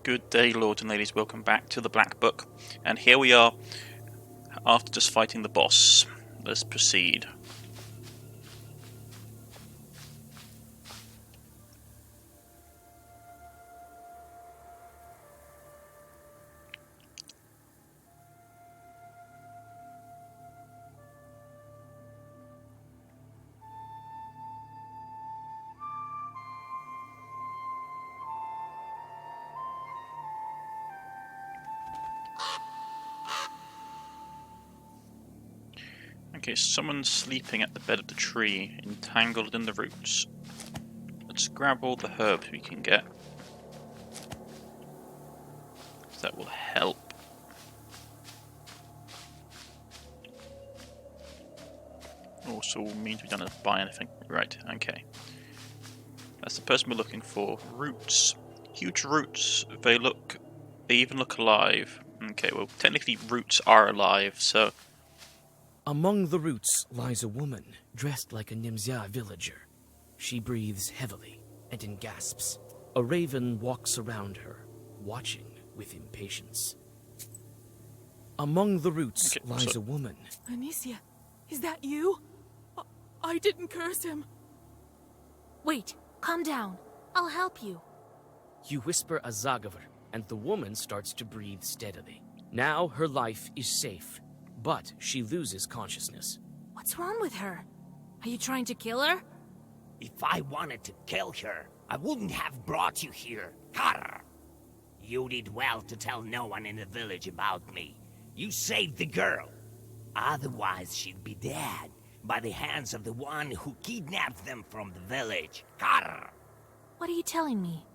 Good day, lords and ladies. Welcome back to the Black Book. And here we are, after just fighting the boss. Let's proceed. Okay, someone's sleeping at the bed of the tree, entangled in the roots. Let's grab all the herbs we can get. That will help. Also means we don't have to buy anything. Right, okay. That's the person we're looking for. Roots. Huge roots. They even look alive. Okay, well, technically roots are alive, so... Among the roots lies a woman, dressed like a Nimzia villager. She breathes heavily and in gasps. A raven walks around her, watching with impatience. Among the roots lies a woman. Anicia, is that you? I didn't curse him. Wait, calm down. I'll help you. You whisper a Zagavar, and the woman starts to breathe steadily. Now her life is safe, but she loses consciousness. What's wrong with her? Are you trying to kill her? If I wanted to kill her, I wouldn't have brought you here. Karr! You did well to tell no one in the village about me. You saved the girl. Otherwise, she'd be dead by the hands of the one who kidnapped them from the village. Karr! What are you telling me?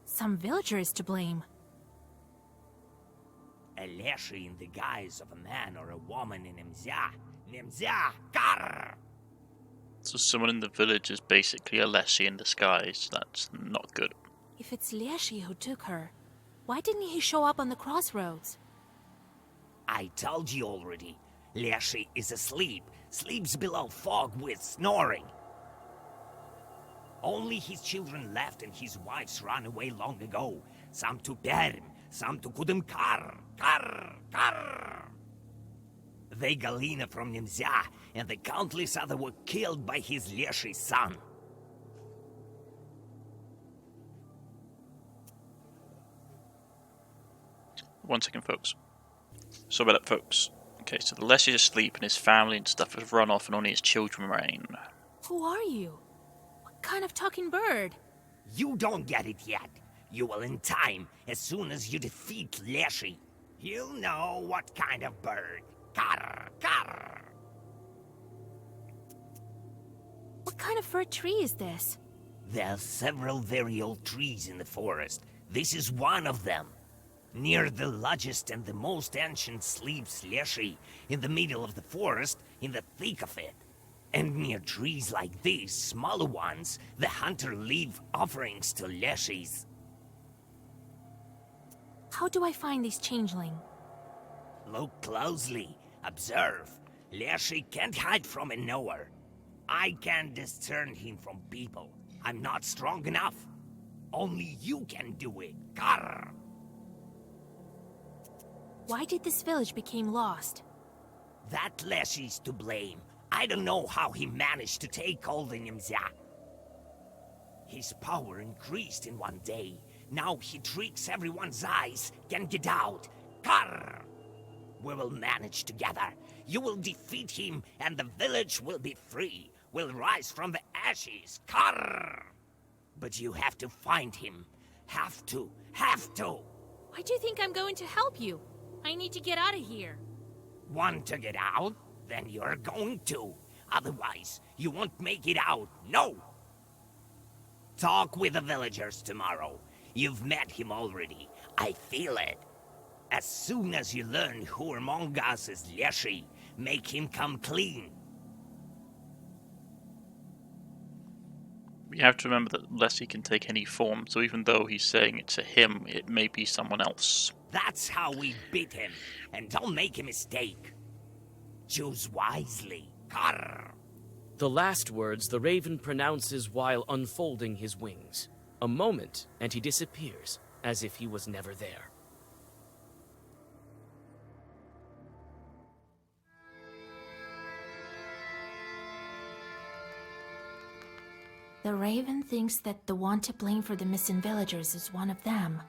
Some villager is to blame. A leshy in the guise of a man or a woman in Nimzia. Nimzia! Karr! So someone in the village is basically a Leshy in disguise. That's not good. If it's Leshy who took her, why didn't he show up on the crossroads? I told you already. Leshy is asleep. Sleeps below fog with snoring. Only his children left and his wives ran away long ago. Some to Perm, some to Kudum Karr. They Galina from Nimzia, and the countless other were killed by his Leshy son. One second, folks. So about that, folks. Okay, so the Leshy is asleep and his family and stuff has run off and only his children remain. Who are you? What kind of talking bird? You don't get it yet. You will in time, as soon as you defeat Leshy. You'll know what kind of bird. Karr. What kind of fir tree is this? There are several very old trees in the forest. This is one of them. Near the largest and the most ancient sleeps Leshy, in the middle of the forest, in the thick of it. And near trees like these, smaller ones, the hunter leave offerings to Leshies. How do I find this changeling? Look closely. Observe. Leshy can't hide from a knower. I can't discern him from people. I'm not strong enough. Only you can do it. Karr! Why did this village become lost? That Leshy's to blame. I don't know how he managed to take all the Nimzia. His power increased in one day. Now he tricks everyone's eyes, can get out. Karr! We will manage together. You will defeat him, and the village will be free. Will rise from the ashes. Karr! But you have to find him. Have to. Why do you think I'm going to help you? I need to get out of here. Want to get out? Then you're going to. Otherwise, you won't make it out. No! Talk with the villagers tomorrow. You've met him already. I feel it. As soon as you learn who among us is Leshy, make him come clean. We have to remember that Leshy can take any form, so even though he's saying it's a him, it may be someone else. That's how we beat him, and don't make a mistake. Choose wisely. Karr! The last words the raven pronounces while unfolding his wings. A moment, and he disappears, as if he was never there. The Raven thinks that the one to blame for the missing villagers is one of them.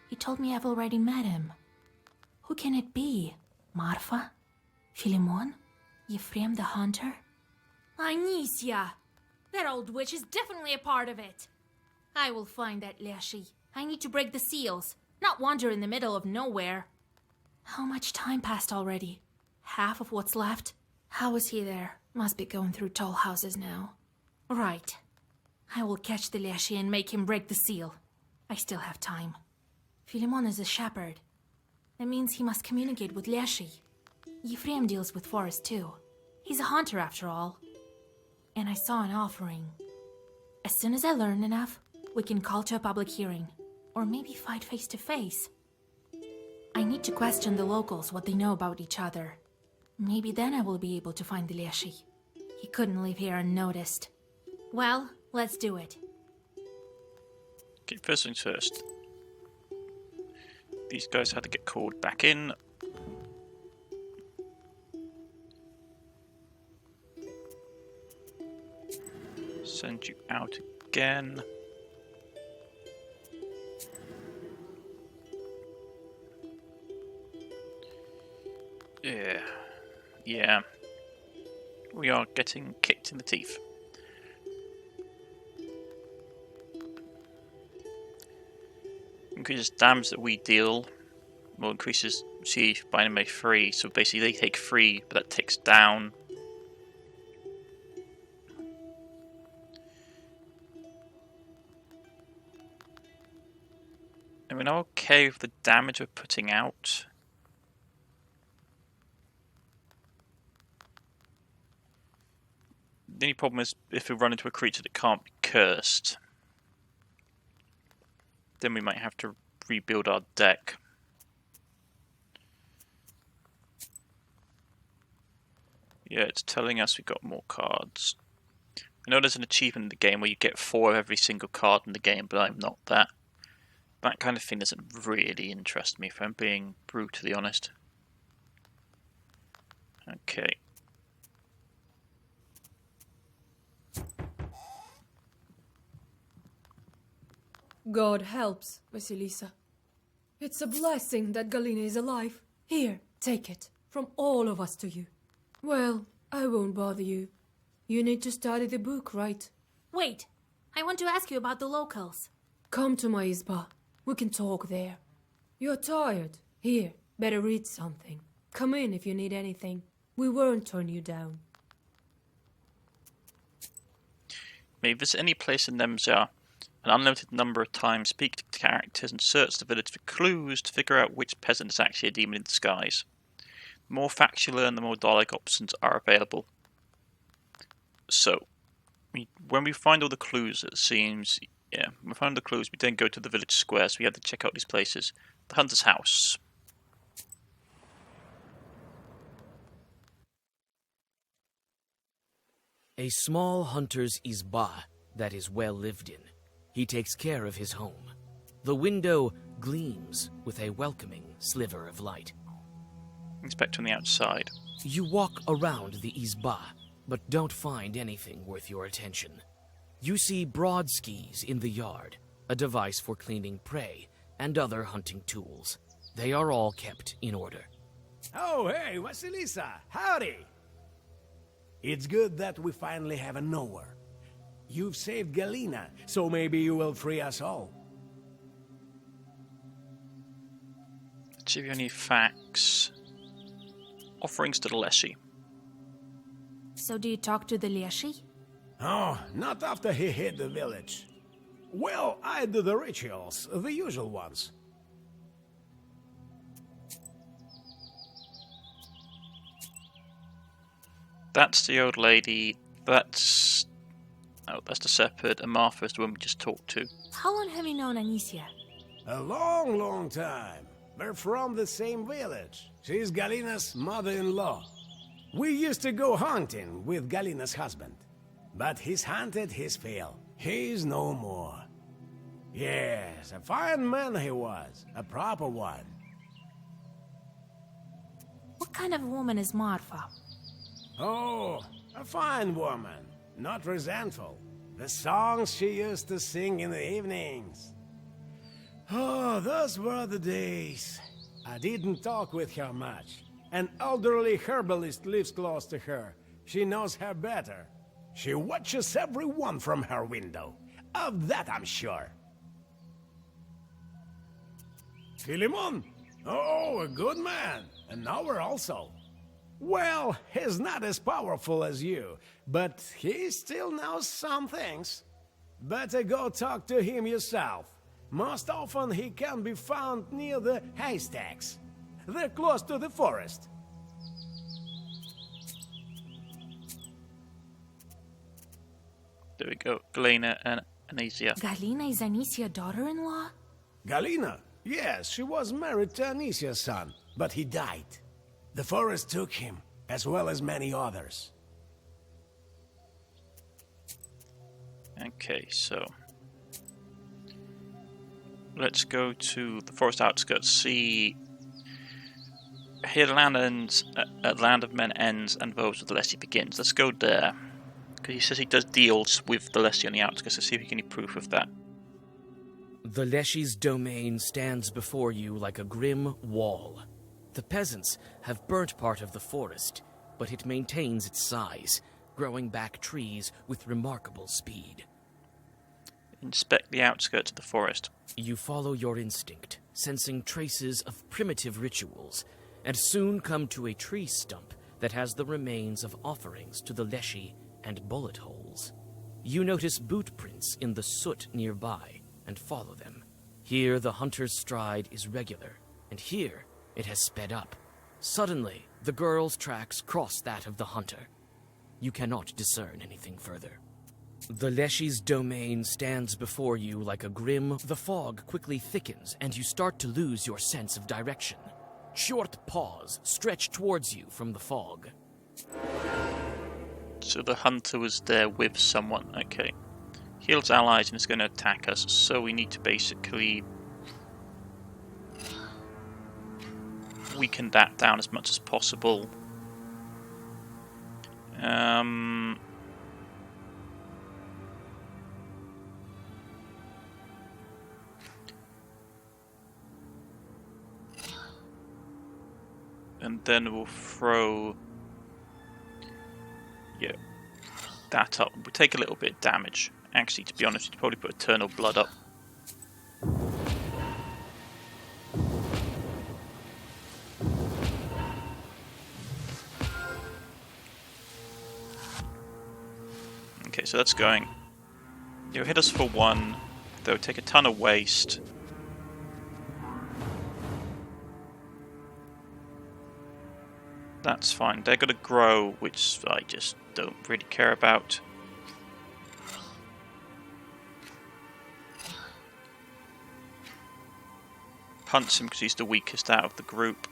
He told me I've already met him. Who can it be? Marfa? Philemon? Ephraim the Hunter? Anicia! That old witch is definitely a part of it. I will find that Leshy. I need to break the seals, not wander in the middle of nowhere. How much time passed already? Half of what's left? How was he there? Must be going through tall houses now. Right. I will catch the Leshy and make him break the seal. I still have time. Philemon is a shepherd. That means he must communicate with Leshy. Ephraim deals with forest too. He's a hunter after all. And I saw an offering. As soon as I learn enough, we can call to a public hearing. Or maybe fight face to face. I need to question the locals what they know about each other. Maybe then I will be able to find the Leshy. He couldn't leave here unnoticed. Well, let's do it. Okay, first things first. These guys had to get called back in. Send you out again. Yeah. We are getting kicked in the teeth. Increases damage that we deal, well, increases siege by enemy 3, so basically they take 3, but that ticks down. And we're now okay with the damage we're putting out. The only problem is if we run into a creature that can't be cursed, then we might have to rebuild our deck. Yeah, it's telling us we've got more cards. I know there's an achievement in the game where you get 4 of every single card in the game, but I'm not that. That kind of thing doesn't really interest me, if I'm being brutally honest. Okay. God helps, Vasilisa. It's a blessing that Galina is alive. Here, take it. From all of us to you. Well, I won't bother you. You need to study the book, right? Wait, I want to ask you about the locals. Come to my izba. We can talk there. You're tired. Here, better read something. Come in if you need anything. We won't turn you down. May visit any place in Nemzar an unlimited number of times, speak to characters and search the village for clues to figure out which peasant is actually a demon in disguise. The more facts you learn, the more dialogue options are available. So, when we find all the clues, it seems, when we find the clues, we then go to the village square, so we have to check out these places. The Hunter's House. A small hunter's izba that is well lived in. He takes care of his home. The window gleams with a welcoming sliver of light. Inspect on the outside. You walk around the izba, but don't find anything worth your attention. You see broad skis in the yard, a device for cleaning prey, and other hunting tools. They are all kept in order. Oh, hey, Vasilisa, howdy! It's good that we finally have a knower. You've saved Galina, so maybe you will free us all. Do you have any facts? Offerings to the Leshy. So do you talk to the Leshy? Oh, not after he hit the village. Well, I do the rituals, the usual ones. That's the old lady. That's... Oh, that's the shepherd, and Martha is the one we just talked to. How long have you known Anicia? A long, long time. We're from the same village. She's Galina's mother-in-law. We used to go hunting with Galina's husband. But he's hunted his fill. He's no more. Yes, a fine man he was. A proper one. What kind of woman is Marfa? Oh, a fine woman. Not resentful. The songs she used to sing in the evenings. Oh, those were the days. I didn't talk with her much. An elderly herbalist lives close to her. She knows her better. She watches everyone from her window. Of that I'm sure. Philemon? Oh, a good man. A knower also. Well, he's not as powerful as you, but he still knows some things. Better go talk to him yourself. Most often he can be found near the haystacks. They're close to the forest. There we go. Galena and Anicia. Galina is Anisia's daughter-in-law? Galina? Yes, she was married to Anisia's son, but he died. The forest took him, as well as many others. Okay, so let's go to the forest outskirts. See, here the land ends, Land of Men ends, and Woes of the Lessie begins. Let's go there, because he says he does deals with the Lessie on the outskirts. Let's see if we get any proof of that. The Leshy's domain stands before you like a grim wall. The peasants have burnt part of the forest, but it maintains its size, growing back trees with remarkable speed. Inspect the outskirts of the forest. You follow your instinct, sensing traces of primitive rituals, and soon come to a tree stump that has the remains of offerings to the Leshy and bullet holes. You notice boot prints in the soot nearby, and follow them. Here the hunter's stride is regular, and here it has sped up. Suddenly, the girl's tracks cross that of the hunter. You cannot discern anything further. The Leshy's domain stands before you like a grim... The fog quickly thickens, and you start to lose your sense of direction. Short paws stretch towards you from the fog. So the hunter was there with someone. Okay. Heals allies and is going to attack us, so we need to basically weaken that down as much as possible. And then we'll throw that up. We'll take a little bit of damage. Actually, to be honest, you'd probably put Eternal Blood up. Okay, so that's going. You'll hit us for one. They'll take a ton of waste. That's fine. They're going to grow, which I just don't really care about. Punts him because he's the weakest out of the group.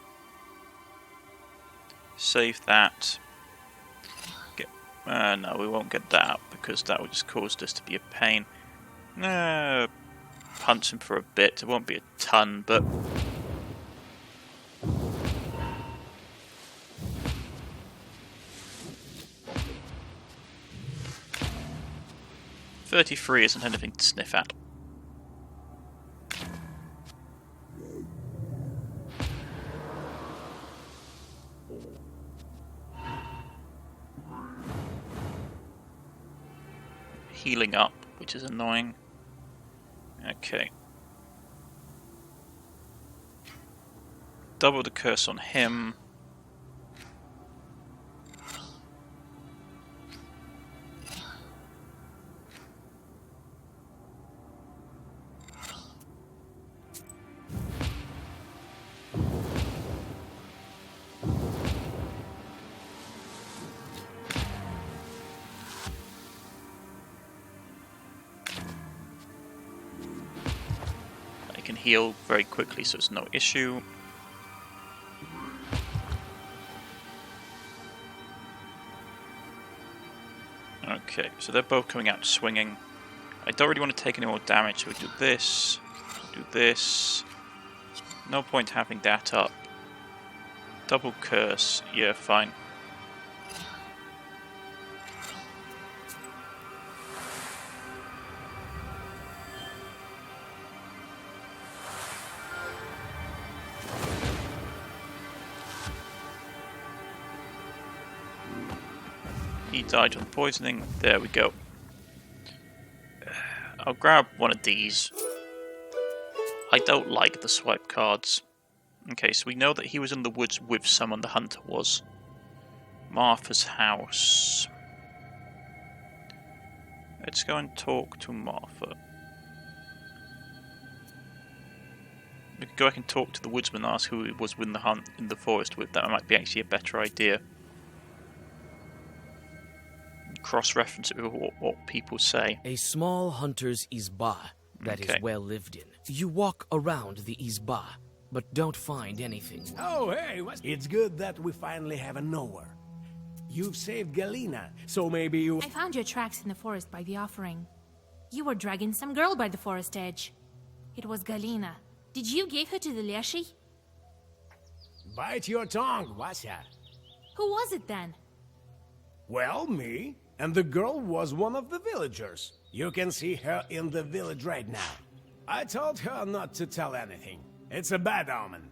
Save that. No, we won't get that up because that would just cause us to be a pain. Punch him for a bit. It won't be a ton, but... $33 isn't anything to sniff at. Healing up, which is annoying. Okay. Double the curse on him. Can heal very quickly, so it's no issue. Okay, so they're both coming out swinging. I don't really want to take any more damage, so we do this, do this. No point having that up. Double curse, yeah, fine. He died from poisoning. There we go. I'll grab one of these. I don't like the swipe cards. Okay, so we know that he was in the woods with someone, the hunter was. Martha's house. Let's go and talk to Martha. We could go back and talk to the woodsman, ask who it was in the forest with. That might be actually a better idea. Cross-reference it with what people say. A small hunter's izba that is well lived in. You walk around the izba, but don't find anything. Oh, hey, it's good that we finally have a knower. You've saved Galina, so maybe you... I found your tracks in the forest by the offering. You were dragging some girl by the forest edge. It was Galina. Did you give her to the Leshy? Bite your tongue, Vasya. Who was it then? Well, me. And the girl was one of the villagers. You can see her in the village right now. I told her not to tell anything. It's a bad omen.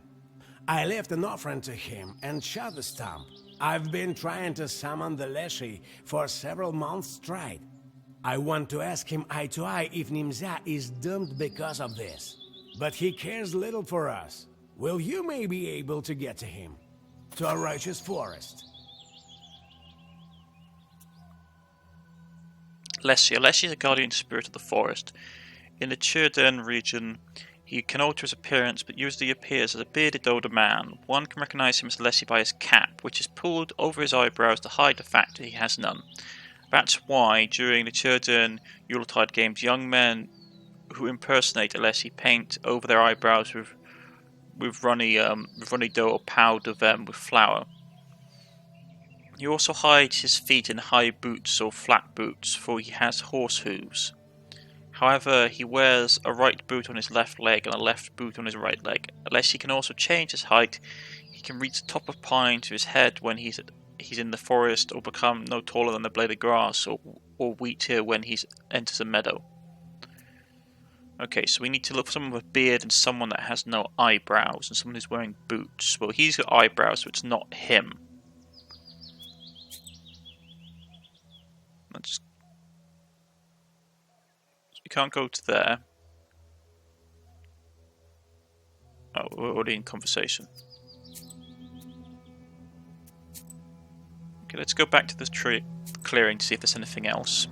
I left an offering to him and shot the stump. I've been trying to summon the Leshy for several months straight. I want to ask him eye to eye if Nimza is doomed because of this. But he cares little for us. Will you maybe be able to get to him? To a righteous forest? Leshy. Leshy is a guardian spirit of the forest. In the Chirden region, he can alter his appearance, but usually appears as a bearded older man. One can recognize him as Leshy by his cap, which is pulled over his eyebrows to hide the fact that he has none. That's why, during the Chirden Yuletide games, young men who impersonate a Leshy paint over their eyebrows with runny dough or powder them with flour. He also hides his feet in high boots or flat boots, for he has horse hooves. However, he wears a right boot on his left leg and a left boot on his right leg. Unless he can also change his height, he can reach the top of pine to his head when he's in the forest, or become no taller than a blade of grass or wheat here when he enters a meadow. Okay, so we need to look for someone with a beard and someone that has no eyebrows, and someone who's wearing boots. Well, he's got eyebrows, so it's not him. We can't go to there. Oh, we're already in conversation. Okay, let's go back to this tree clearing to see if there's anything else.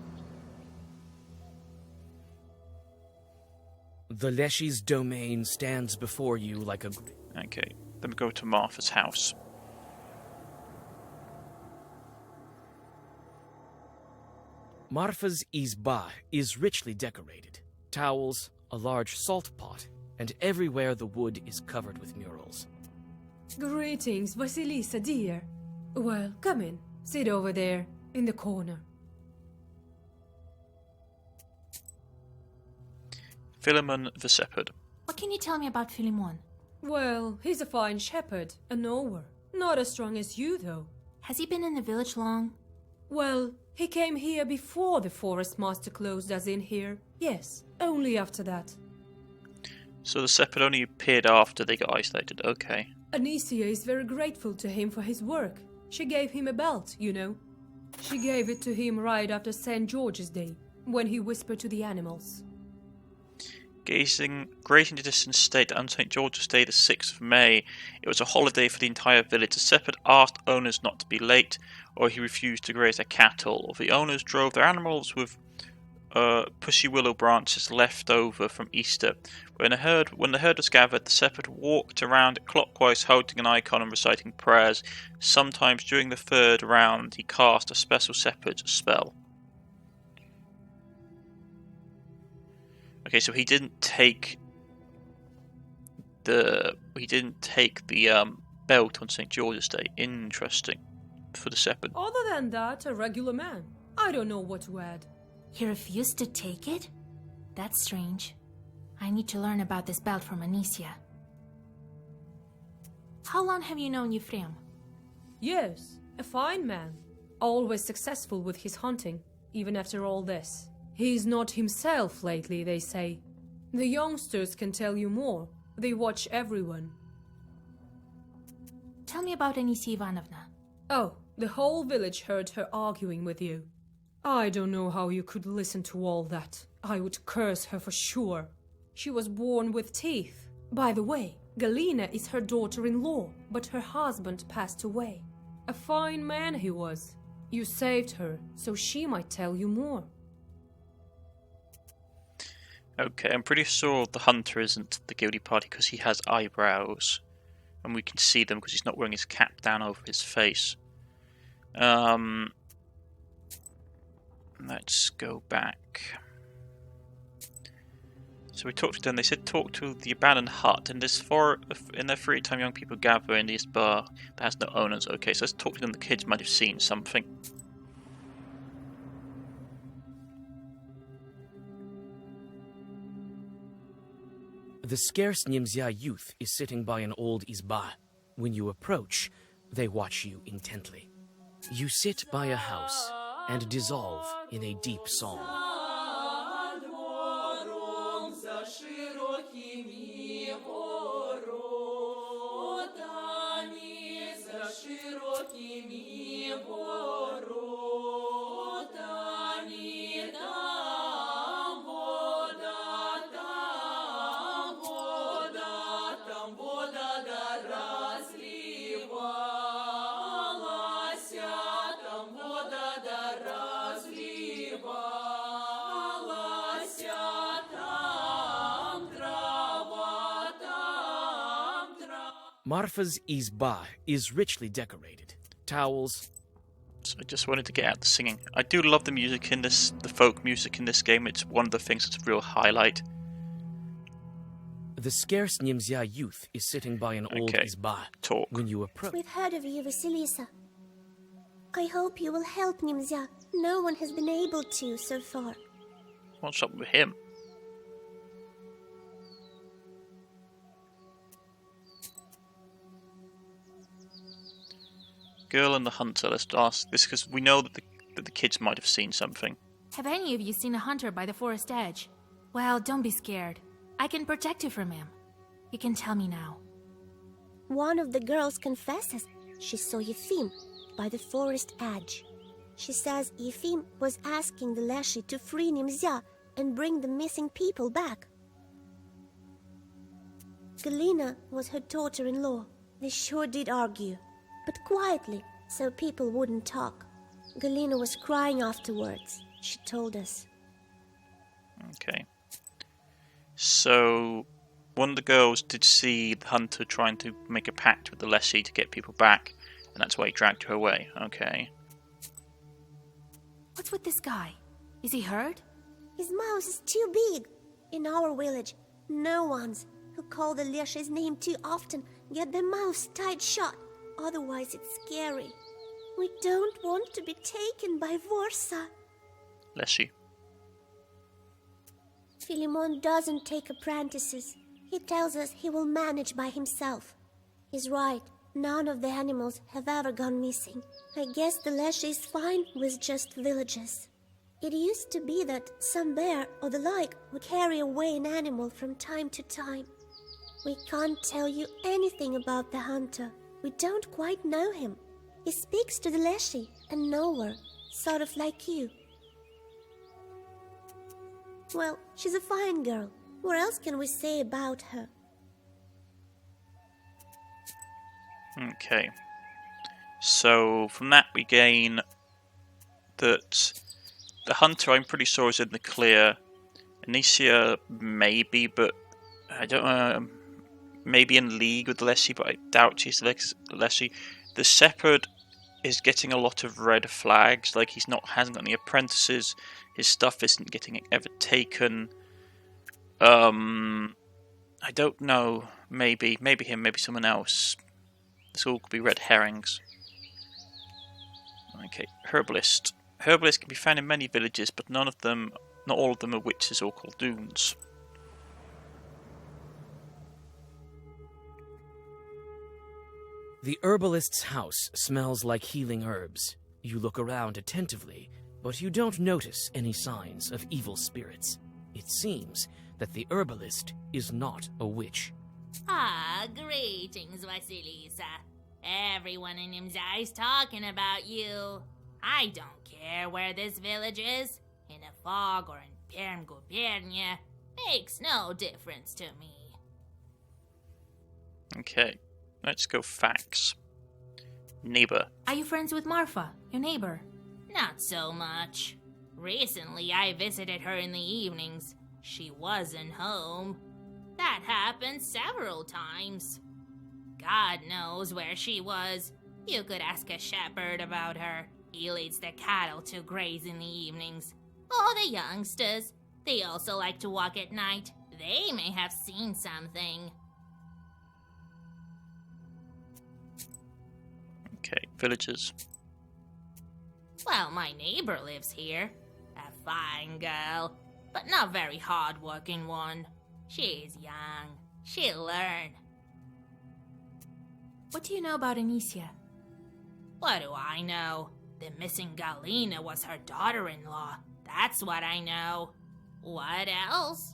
The Leshy's domain stands before you like a... Okay, then we go to Martha's house. Marfa's izba is richly decorated. Towels, a large salt pot, and everywhere the wood is covered with murals. Greetings, Vasilisa, dear. Well, come in. Sit over there, in the corner. Philemon the Shepherd. What can you tell me about Philemon? Well, he's a fine shepherd, a knower. Not as strong as you, though. Has he been in the village long? Well, he came here before the forest master closed us in here. Yes, only after that. So the Shepherd only appeared after they got isolated, okay. Anicia is very grateful to him for his work. She gave him a belt, you know. She gave it to him right after St. George's Day, when he whispered to the animals. Grazing the distant state on St. George's Day, the 6th of May, it was a holiday for the entire village. The shepherd asked owners not to be late, or he refused to graze their cattle. The owners drove their animals with pushy willow branches left over from Easter. When the herd was gathered, the shepherd walked around it clockwise, holding an icon and reciting prayers. Sometimes during the third round, he cast a special shepherd's spell. Okay, so he didn't take the belt on St. George's Day. Interesting for the shepherd. Other than that, a regular man. I don't know what to add. He refused to take it? That's strange. I need to learn about this belt from Anicia. How long have you known Ephraim? Yes, a fine man. Always successful with his hunting, even after all this. He's not himself lately, they say. The youngsters can tell you more. They watch everyone. Tell me about Anisia Ivanovna. Oh, the whole village heard her arguing with you. I don't know how you could listen to all that. I would curse her for sure. She was born with teeth. By the way, Galina is her daughter-in-law, but her husband passed away. A fine man he was. You saved her, so she might tell you more. Okay, I'm pretty sure the hunter isn't the guilty party because he has eyebrows. And we can see them because he's not wearing his cap down over his face. Let's go back. So we talked to them. They said talk to the abandoned hut. And in their free time, young people gather in this bar that has no owners. Okay, so let's talk to them. The kids might have seen something. The scarce Nimzya youth is sitting by an old izba. When you approach, they watch you intently. You sit by a house and dissolve in a deep song. Marfa's izba is richly decorated. Towels. So I just wanted to get out the singing. I do love the music in this, the folk music in this game. It's one of the things that's a real highlight. The scarce Nimzya youth is sitting by an old izba. Talk. When you approach. We've heard of you, Vasilisa. I hope you will help Nimzya. No one has been able to so far. What's up with him? Girl and the hunter. Let's ask this because we know that the kids might have seen something. Have any of you seen a hunter by the forest edge? Well, don't be scared. I can protect you from him. You can tell me now. One of the girls confesses she saw Yefim by the forest edge. She says Yefim was asking the Leshy to free Nimzya and bring the missing people back. Galina was her daughter-in-law. They sure did argue, but quietly, so people wouldn't talk. Galina was crying afterwards, she told us. Okay. So, one of the girls did see the hunter trying to make a pact with the Leshy to get people back, and that's why he dragged her away. Okay. What's with this guy? Is he hurt? His mouth is too big. In our village, no ones who call the Leshy's name too often get their mouths tied shut. Otherwise, it's scary. We don't want to be taken by Vorsa. Leshy. Philemon doesn't take apprentices. He tells us he will manage by himself. He's right. None of the animals have ever gone missing. I guess the Leshy is fine with just villages. It used to be that some bear or the like would carry away an animal from time to time. We can't tell you anything about the hunter. We don't quite know him. He speaks to the Leshy and nowhere, sort of like you. Well, she's a fine girl. What else can we say about her? Okay. So, from that we gain that the hunter, I'm pretty sure, is in the clear. Anicia, maybe, but I don't know. Maybe in league with Leshy, but I doubt she's Leshy. The shepherd is getting a lot of red flags. Like, hasn't got any apprentices. His stuff isn't getting ever taken. I don't know. Maybe him. Maybe someone else. This all could be red herrings. Okay, herbalist. Herbalist can be found in many villages, but none not all of them are witches or coldoons. The herbalist's house smells like healing herbs. You look around attentively, but you don't notice any signs of evil spirits. It seems that the herbalist is not a witch. Ah, greetings, Vasilisa. Everyone in Nimzai is talking about you. I don't care where this village is, in a fog or in Perm Gubernia. Makes no difference to me. Okay, let's go facts. Neighbor. Are you friends with Marfa, your neighbor? Not so much. Recently, I visited her in the evenings. She wasn't home. That happened several times. God knows where she was. You could ask a shepherd about her. He leads the cattle to graze in the evenings. Or the youngsters. They also like to walk at night. They may have seen something. Okay, villagers. Well, my neighbor lives here. A fine girl, but not very hard-working one. She's young. She'll learn. What do you know about Anicia? What do I know? The missing Galina was her daughter-in-law. That's what I know. What else?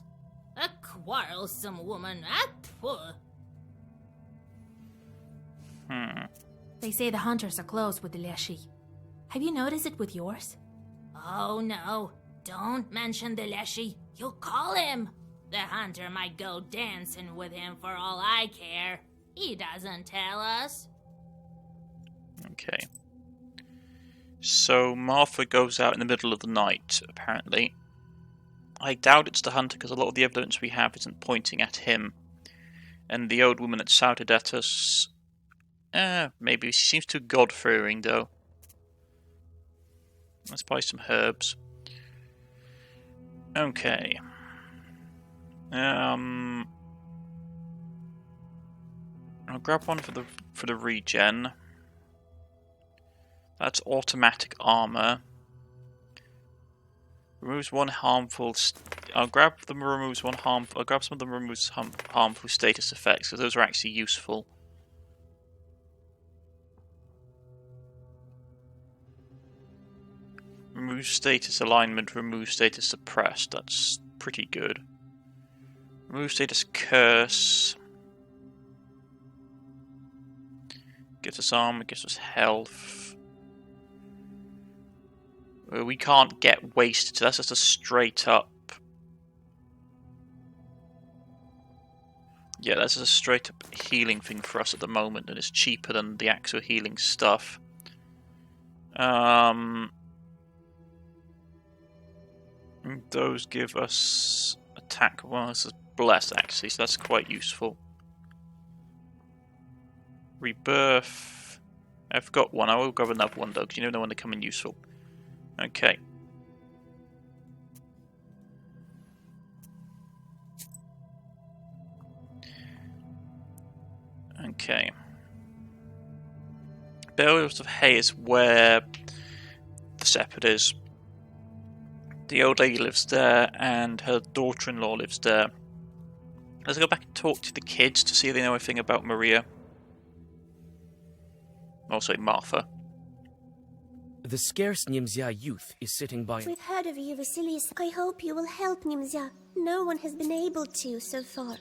A quarrelsome woman. They say the hunters are close with the Leshi. Have you noticed it with yours? Oh no, don't mention the Leshi. You'll call him. The hunter might go dancing with him for all I care. He doesn't tell us. Okay. So Martha goes out in the middle of the night, apparently. I doubt it's the hunter because a lot of the evidence we have isn't pointing at him. And the old woman that shouted at us... maybe she seems too God-fearing, though. Let's buy some herbs. Okay. I'll grab one for the regen. That's automatic armor. Removes one harmful. I'll grab them. Removes one harmful. I'll grab some of them. Removes harmful status effects because those are actually useful. Remove status alignment. Remove status suppressed. That's pretty good. Remove status curse. Gives us armor. Gives us health. We can't get wasted, so that's just a straight up... Yeah, that's just a straight up healing thing for us at the moment, and it's cheaper than the actual healing stuff. Those give us attack. Well, this is blessed actually, so that's quite useful. Rebirth. I've got one. I will grab another one though, because you never know when they come in useful. Okay. Okay. Bales of Hay is where the shepherd is. The old lady lives there, and her daughter-in-law lives there. Let's go back and talk to the kids to see if they know anything about Maria. Also, Martha. The scarce Nimzia youth is sitting by... We've heard of you, Vasilisa. I hope you will help Nimzia. No one has been able to so far.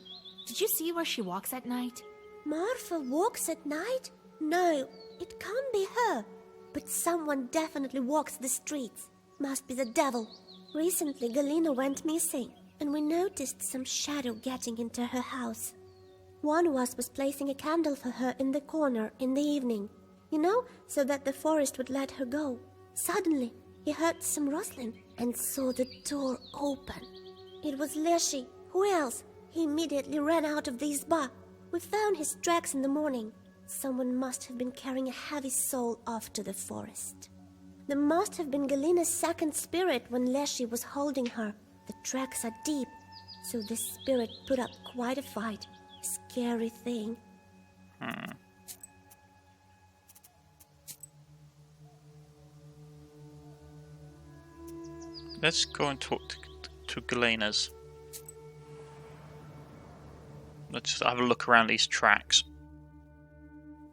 Did you see where she walks at night? Marfa walks at night? No, it can't be her. But someone definitely walks the streets. Must be the devil. Recently, Galina went missing, and we noticed some shadow getting into her house. One of us was placing a candle for her in the corner in the evening. You know, so that the forest would let her go. Suddenly, he heard some rustling and saw the door open. It was Leshi. Who else? He immediately ran out of the Izba. We found his tracks in the morning. Someone must have been carrying a heavy soul off to the forest. There must have been Galina's second spirit when Leshi was holding her. The tracks are deep, so the spirit put up quite a fight. Scary thing. Let's go and talk to the to Galena's. Let's just have a look around these tracks.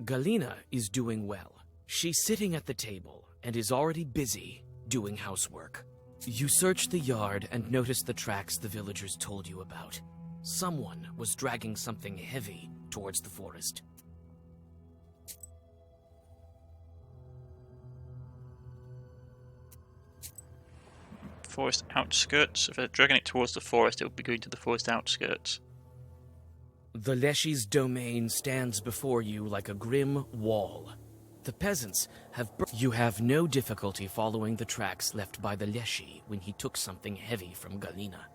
Galena is doing well. She's sitting at the table and is already busy doing housework. You search the yard and notice the tracks the villagers told you about. Someone was dragging something heavy towards the forest. Forest outskirts. If they're dragging it towards the forest, it will be going to the forest outskirts. The Leshy's domain stands before you like a grim wall. The peasants have... You have no difficulty following the tracks left by the Leshy when he took something heavy from Galena.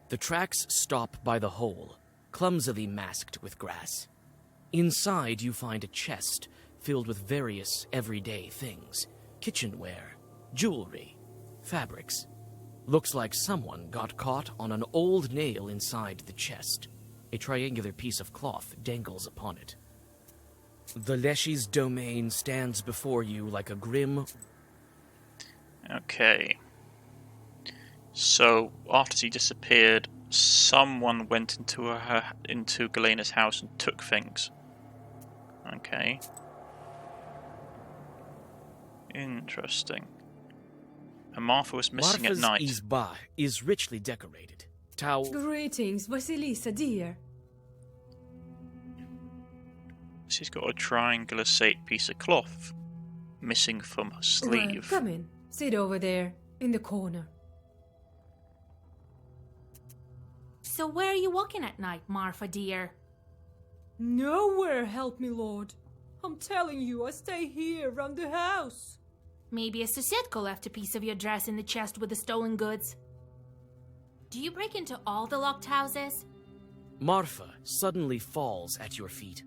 The tracks stop by the hole, clumsily masked with grass. Inside you find a chest filled with various everyday things. Kitchenware, jewelry, fabrics. Looks like someone got caught on an old nail inside the chest. A triangular piece of cloth dangles upon it. The Leshy's domain stands before you like a grim... Okay. So, after she disappeared, someone went into Galena's house and took things. Okay. Interesting. And Martha was missing at night. Martha's izba is richly decorated. Greetings, Vasilisa, dear. She's got a triangular-shaped piece of cloth missing from her sleeve. Well, come in. Sit over there, in the corner. So where are you walking at night, Marfa dear? Nowhere, help me, Lord. I'm telling you, I stay here, around the house. Maybe a Susetko left a piece of your dress in the chest with the stolen goods. Do you break into all the locked houses? Marfa suddenly falls at your feet.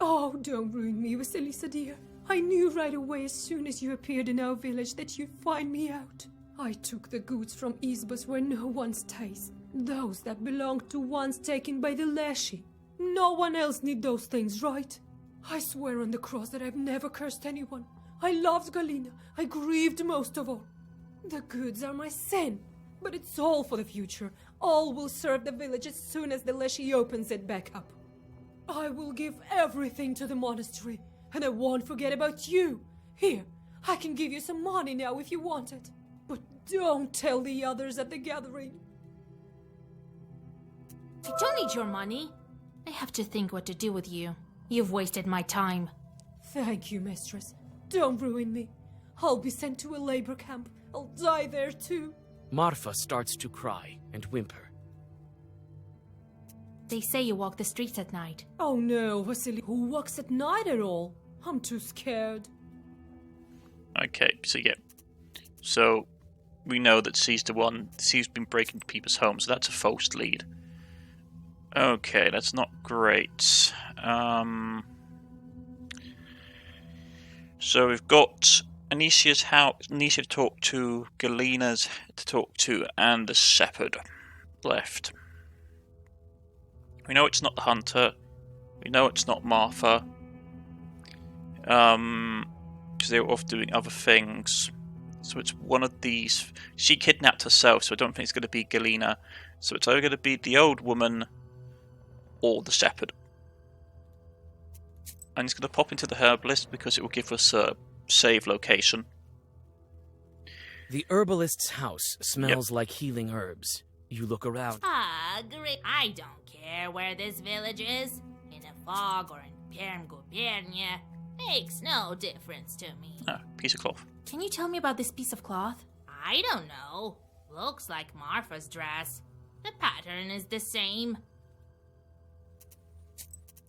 Oh, don't ruin me, Vasilisa dear. I knew right away as soon as you appeared in our village that you'd find me out. I took the goods from Izbas where no one stays. Those that belonged to ones taken by the Leshy. No one else need those things, right? I swear on the cross that I've never cursed anyone. I loved Galena. I grieved most of all. The goods are my sin. But it's all for the future. All will serve the village as soon as the Leshy opens it back up. I will give everything to the monastery, and I won't forget about you. Here, I can give you some money now if you want it. But don't tell the others at the gathering. I don't need your money. I have to think what to do with you. You've wasted my time. Thank you, mistress. Don't ruin me. I'll be sent to a labor camp. I'll die there too. Marfa starts to cry and whimper. They say you walk the streets at night. Oh no, Vasily. Who walks at night at all? I'm too scared. Okay, so yeah. So, we know that she's the one, she's been breaking into people's homes, so that's a false lead. Okay, that's not great. So we've got Anicia's house, Anicia to talk to, Galena's to talk to, and the shepherd left. We know it's not the hunter. We know it's not Martha. Because they were off doing other things. So it's one of these. She kidnapped herself, so I don't think it's going to be Galena. So it's either going to be the old woman or the shepherd. And it's going to pop into the herbalist because it will give us a save location. The herbalist's house smells like healing herbs. You look around. Ah, great. I don't care where this village is. In a fog or in Perm-Gubernia. Makes no difference to me. Ah, piece of cloth. Can you tell me about this piece of cloth? I don't know. Looks like Martha's dress. The pattern is the same.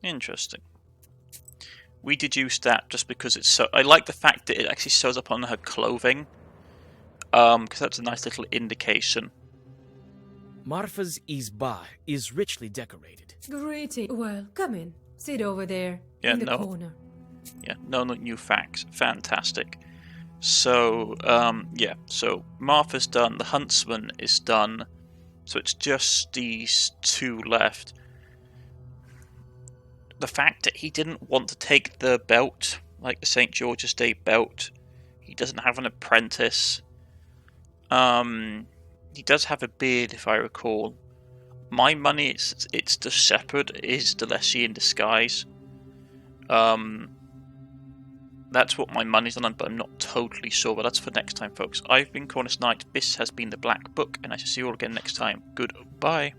Interesting. We deduced that just because it's so... I like the fact that it actually shows up on her clothing. Because that's a nice little indication. Marfa's izba is richly decorated. Greeting. Well, come in. Sit over there, Yeah, in the no. corner. Yeah, no new facts. Fantastic. So, yeah. So, Martha's done. The huntsman is done. So it's just these two left. The fact that he didn't want to take the belt, like the St. George's Day belt. He doesn't have an apprentice. He does have a beard, if I recall. My money, it's the shepherd is the Leshy in disguise. That's what my money's on, but I'm not totally sure. But that's for next time, folks. I've been Cornish-knight. This has been the Black Book, and I shall see you all again next time. Goodbye.